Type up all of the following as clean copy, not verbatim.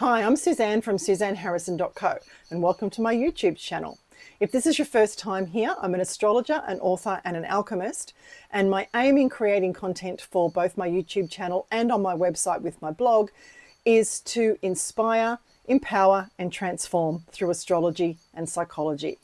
Hi, I'm Suzanne from SuzanneHarrison.co and welcome to my YouTube channel. If this is your first time here, I'm an astrologer, an author and an alchemist, and my aim in creating content for both my YouTube channel and on my website with my blog is to inspire, empower and transform through astrology and psychology.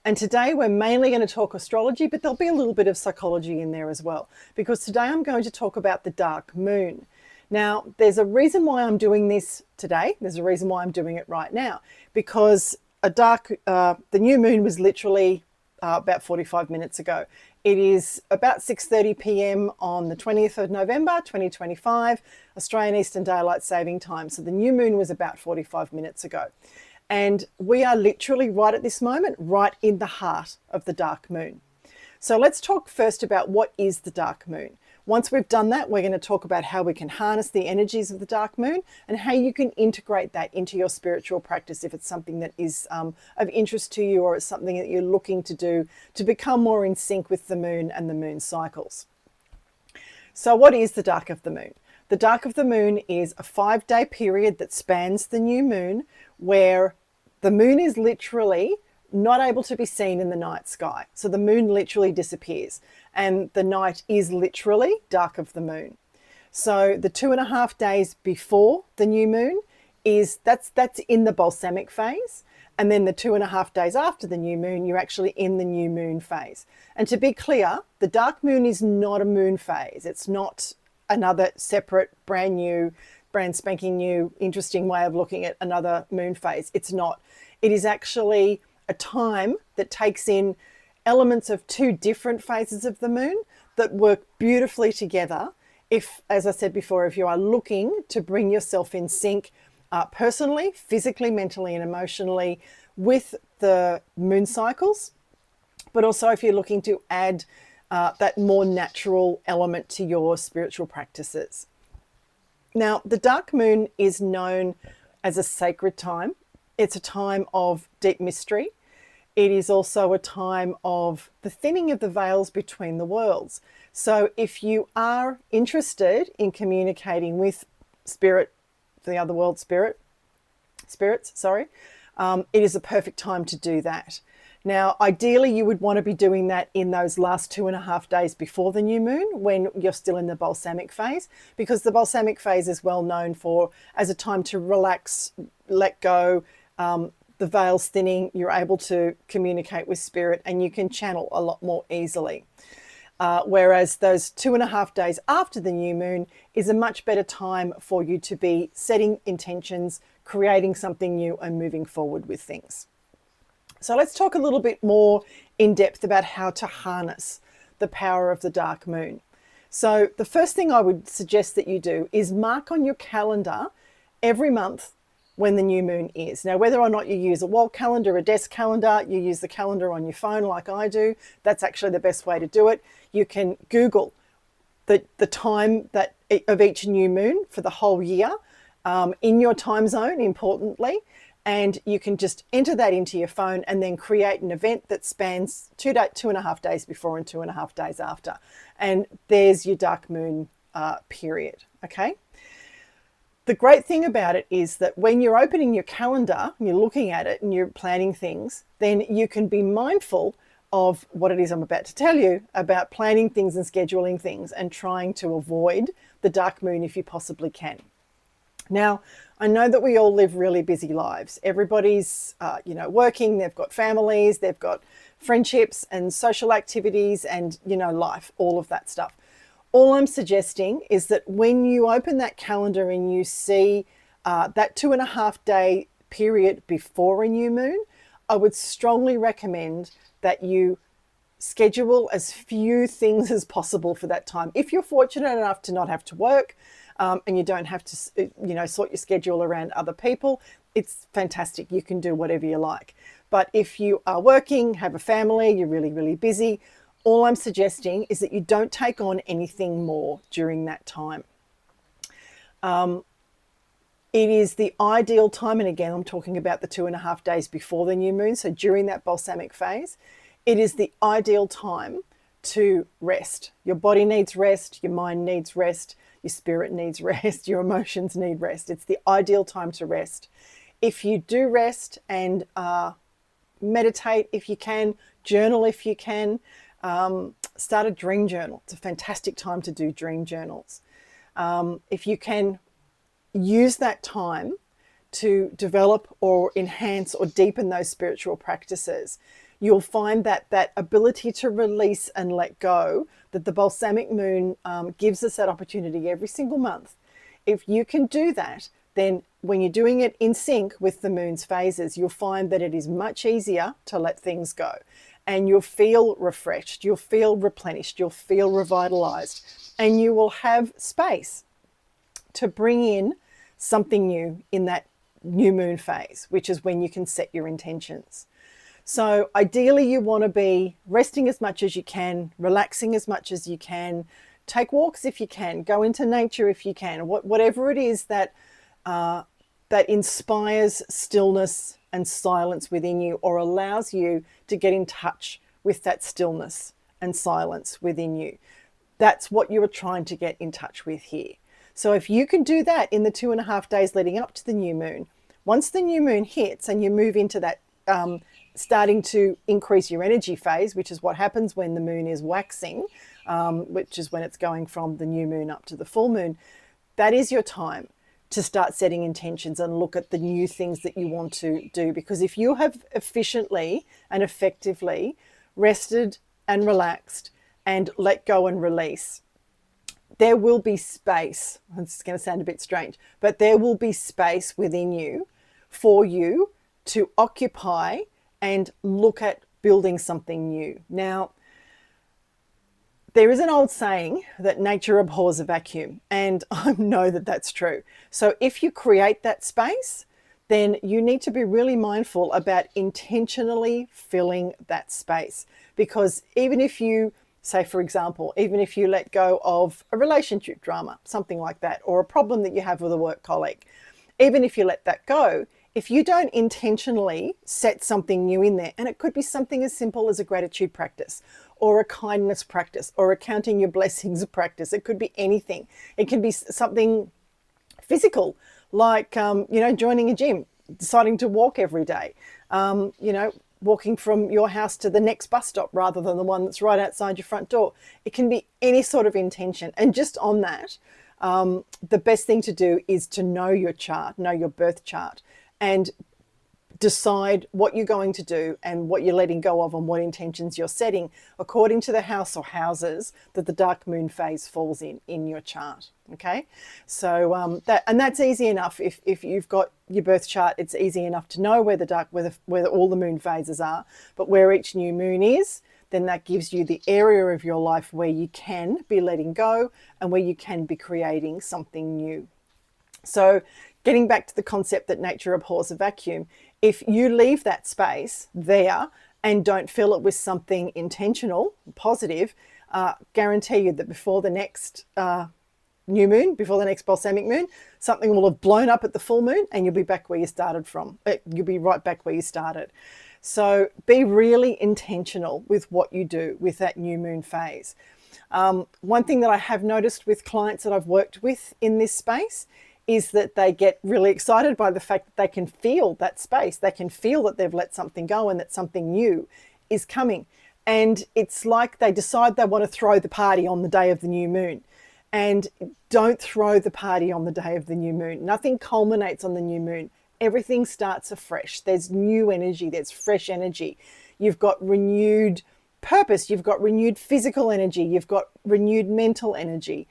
And today we're mainly going to talk astrology, but there'll be a little bit of psychology in there as well, because today I'm going to talk about the dark moon. Now, there's a reason why I'm doing this today. There's a reason why I'm doing it right now, because the new moon was literally about 45 minutes ago. It is about 6:30 p.m. on the 20th of November, 2025, Australian Eastern Daylight Saving Time. So the new moon was about 45 minutes ago. And we are literally right at this moment, right in the heart of the dark moon. So let's talk first about what is the dark moon. Once we've done that, we're going to talk about how we can harness the energies of the dark moon and how you can integrate that into your spiritual practice if it's something that is of interest to you, or it's something that you're looking to do to become more in sync with the moon and the moon cycles. So what is the dark of the moon? The dark of the moon is a 5-day period that spans the new moon, where the moon is literally not able to be seen in the night sky. So the moon literally disappears and the night is literally dark of the moon. So the 2.5 days before the new moon that's in the balsamic phase. And then the 2.5 days after the new moon, you're actually in the new moon phase. And to be clear, the dark moon is not a moon phase. It's not another separate, brand spanking new, interesting way of looking at another moon phase. It's not. It is actually a time that takes in elements of two different phases of the moon that work beautifully together. If, as I said before, if you are looking to bring yourself in sync personally, physically, mentally, and emotionally with the moon cycles, but also if you're looking to add that more natural element to your spiritual practices. Now, the dark moon is known as a sacred time. It's a time of deep mystery. It is also a time of the thinning of the veils between the worlds. So if you are interested in communicating with spirit, the other world spirits, it is a perfect time to do that. Now, ideally, you would want to be doing that in those last 2.5 days before the new moon, when you're still in the balsamic phase, because the balsamic phase is well known as a time to relax, let go, the veil's thinning, you're able to communicate with spirit and you can channel a lot more easily. Whereas those 2.5 days after the new moon is a much better time for you to be setting intentions, creating something new and moving forward with things. So let's talk a little bit more in depth about how to harness the power of the dark moon. So the first thing I would suggest that you do is mark on your calendar every month when the new moon is. Now, whether or not you use a wall calendar, a desk calendar, you use the calendar on your phone like I do, that's actually the best way to do it. You can Google the time of each new moon for the whole year in your time zone, importantly, and you can just enter that into your phone and then create an event that spans 2.5 days before and 2.5 days after. And there's your dark moon period, okay? The great thing about it is that when you're opening your calendar, you're looking at it and you're planning things, then you can be mindful of what it is I'm about to tell you about planning things and scheduling things and trying to avoid the dark moon if you possibly can. Now, I know that we all live really busy lives. Everybody's, working, they've got families, they've got friendships and social activities and, life, all of that stuff. All I'm suggesting is that when you open that calendar and you see that 2.5 day period before a new moon, I would strongly recommend that you schedule as few things as possible for that time. If you're fortunate enough to not have to work and you don't have to, sort your schedule around other people, it's fantastic. You can do whatever you like. But if you are working, have a family, you're really, really busy, all I'm suggesting is that you don't take on anything more during that time. It is the ideal time, and again, I'm talking about the 2.5 days before the new moon, so during that balsamic phase, it is the ideal time to rest. Your body needs rest, your mind needs rest, your spirit needs rest, your emotions need rest. It's the ideal time to rest. If you do rest and meditate if you can, journal if you can, start a dream journal. It's a fantastic time to do dream journals. If you can use that time to develop or enhance or deepen those spiritual practices, you'll find that that ability to release and let go, that the Balsamic Moon gives us that opportunity every single month. If you can do that, then when you're doing it in sync with the moon's phases, you'll find that it is much easier to let things go. And you'll feel refreshed, you'll feel replenished, you'll feel revitalized, and you will have space to bring in something new in that new moon phase, which is when you can set your intentions. So ideally you want to be resting as much as you can, relaxing as much as you can, take walks if you can, go into nature if you can, whatever it is that that inspires stillness and silence within you, or allows you to get in touch with that stillness and silence within you. That's what you are trying to get in touch with here. So if you can do that in the 2.5 days leading up to the new moon, once the new moon hits and you move into that starting to increase your energy phase, which is what happens when the moon is waxing, which is when it's going from the new moon up to the full moon, that is your time to start setting intentions and look at the new things that you want to do. Because if you have efficiently and effectively rested and relaxed and let go and release, there will be space. It's going to sound a bit strange, but there will be space within you for you to occupy and look at building something new. Now, there is an old saying that nature abhors a vacuum, and I know that that's true. So if you create that space, then you need to be really mindful about intentionally filling that space. Because even if you, say for example, even if you let go of a relationship drama, something like that, or a problem that you have with a work colleague, even if you let that go, if you don't intentionally set something new in there, and it could be something as simple as a gratitude practice or a kindness practice or a counting your blessings practice, it could be anything. It can be something physical, like, joining a gym, deciding to walk every day, walking from your house to the next bus stop rather than the one that's right outside your front door. It can be any sort of intention. And just on that, the best thing to do is to know your chart, know your birth chart, and decide what you're going to do and what you're letting go of and what intentions you're setting according to the house or houses that the dark moon phase falls in your chart. Okay, so that's easy enough. If you've got your birth chart, it's easy enough to know where all the moon phases are. But where each new moon is, then that gives you the area of your life where you can be letting go and where you can be creating something new. So getting back to the concept that nature abhors a vacuum, if you leave that space there and don't fill it with something intentional, positive, guarantee you that before the next new moon, before the next balsamic moon, something will have blown up at the full moon and you'll be back where you started from. You'll be right back where you started. So be really intentional with what you do with that new moon phase. One thing that I have noticed with clients that I've worked with in this space is that they get really excited by the fact that they can feel that space. They can feel that they've let something go and that something new is coming. And it's like they decide they want to throw the party on the day of the new moon. And don't throw the party on the day of the new moon. Nothing culminates on the new moon. Everything starts afresh. There's new energy, there's fresh energy. You've got renewed purpose, you've got renewed physical energy, you've got renewed mental energy.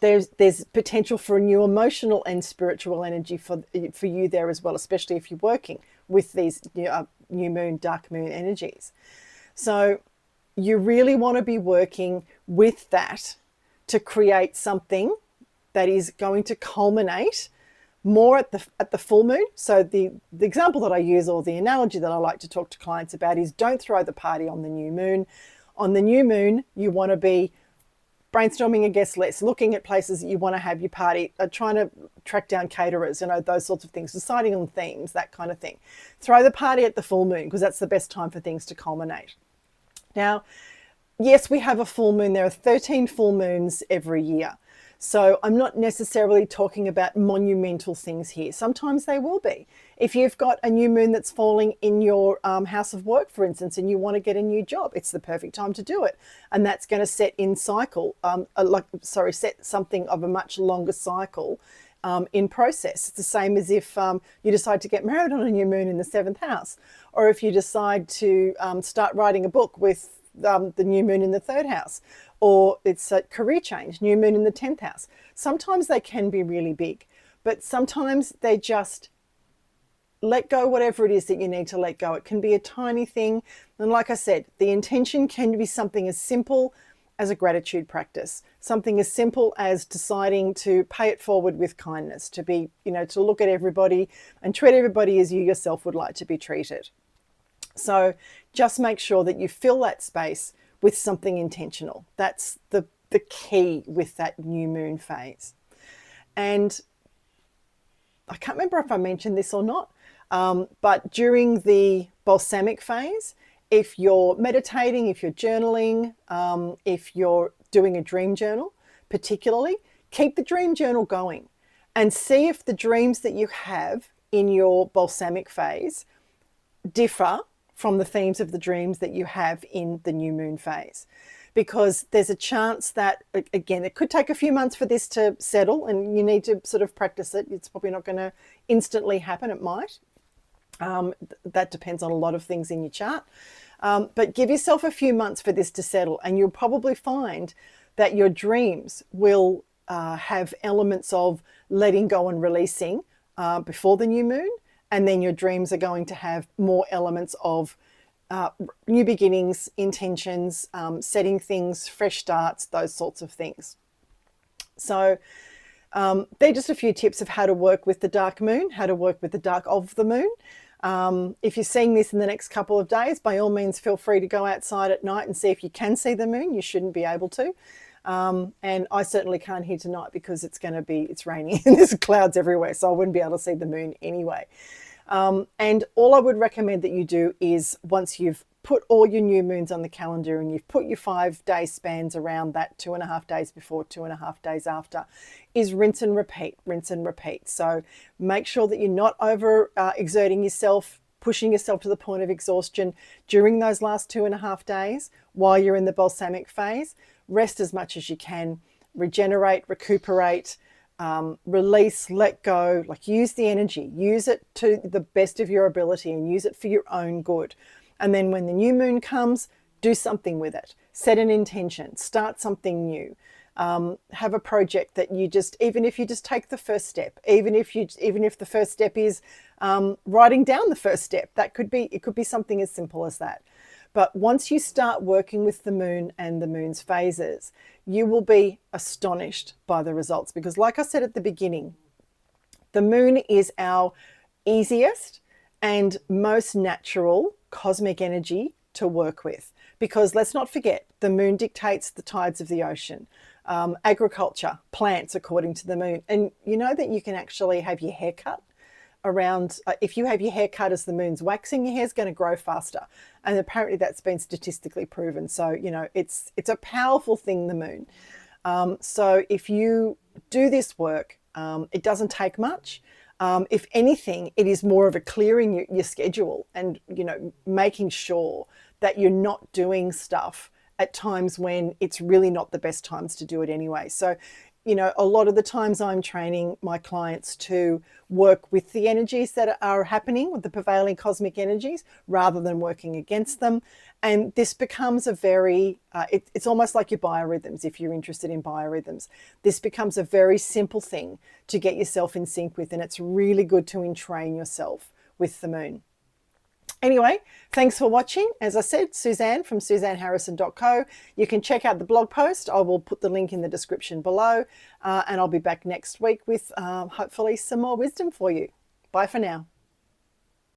There's potential for a new emotional and spiritual energy for you there as well, especially if you're working with these new moon, dark moon energies. So you really want to be working with that to create something that is going to culminate more at the full moon. So the example that I use, or the analogy that I like to talk to clients about, is don't throw the party on the new moon. On the new moon, you want to be brainstorming a guest list, looking at places that you want to have your party, trying to track down caterers, those sorts of things, deciding on themes, that kind of thing. Throw the party at the full moon because that's the best time for things to culminate. Now, yes, we have a full moon. There are 13 full moons every year. So I'm not necessarily talking about monumental things here. Sometimes they will be. If you've got a new moon that's falling in your house of work, for instance, and you want to get a new job, it's the perfect time to do it. And that's going to set in cycle, set something of a much longer cycle in process. It's the same as if you decide to get married on a new moon in the 7th house, or if you decide to start writing a book with the new moon in the 3rd house, or it's a career change, new moon in the 10th house. Sometimes they can be really big, but sometimes they just let go whatever it is that you need to let go. It can be a tiny thing. And like I said, the intention can be something as simple as a gratitude practice, something as simple as deciding to pay it forward with kindness, to be, to look at everybody and treat everybody as you yourself would like to be treated. So just make sure that you fill that space with something intentional. That's the key with that new moon phase. And I can't remember if I mentioned this or not, but during the balsamic phase, if you're meditating, if you're journaling, if you're doing a dream journal, particularly, keep the dream journal going and see if the dreams that you have in your balsamic phase differ from the themes of the dreams that you have in the new moon phase. Because there's a chance that, again, it could take a few months for this to settle and you need to sort of practice it. It's probably not going to instantly happen. It might. That depends on a lot of things in your chart. But give yourself a few months for this to settle, and you'll probably find that your dreams will have elements of letting go and releasing before the new moon. And then your dreams are going to have more elements of new beginnings, intentions, setting things, fresh starts, those sorts of things. So they're just a few tips of how to work with the dark moon, how to work with the dark of the moon. If you're seeing this in the next couple of days, by all means, feel free to go outside at night and see if you can see the moon. You shouldn't be able to. And I certainly can't here tonight because it's raining and there's clouds everywhere. So I wouldn't be able to see the moon anyway. And all I would recommend that you do is, once you've put all your new moons on the calendar and you've put your 5-day spans around that, 2.5 days before, 2.5 days after, is rinse and repeat, rinse and repeat. So make sure that you're not over exerting yourself, pushing yourself to the point of exhaustion during those last 2.5 days while you're in the balsamic phase. Rest as much as you can, regenerate, recuperate, release, let go, use the energy, use it to the best of your ability and use it for your own good. And then when the new moon comes, do something with it. Set an intention, start something new. Have a project that you even if you just take the first step, even if the first step is writing down the first step, it could be something as simple as that. But once you start working with the moon and the moon's phases, you will be astonished by the results. Because like I said at the beginning, the moon is our easiest and most natural cosmic energy to work with. Because let's not forget, the moon dictates the tides of the ocean. Agriculture, plants according to the moon. And you know that you can actually have your hair cut around, if you have your hair cut as the moon's waxing, your hair's going to grow faster. And apparently that's been statistically proven. So, it's a powerful thing, the moon. So if you do this work, it doesn't take much. If anything, it is more of a clearing your schedule and, making sure that you're not doing stuff at times when it's really not the best times to do it anyway. So, a lot of the times I'm training my clients to work with the energies that are happening, with the prevailing cosmic energies, rather than working against them. And this becomes it's almost like your biorhythms, if you're interested in biorhythms. This becomes a very simple thing to get yourself in sync with, and it's really good to entrain yourself with the moon. Anyway, thanks for watching. As I said, Suzanne from suzanneharrison.co. You can check out the blog post. I will put the link in the description below, and I'll be back next week with hopefully some more wisdom for you. Bye for now.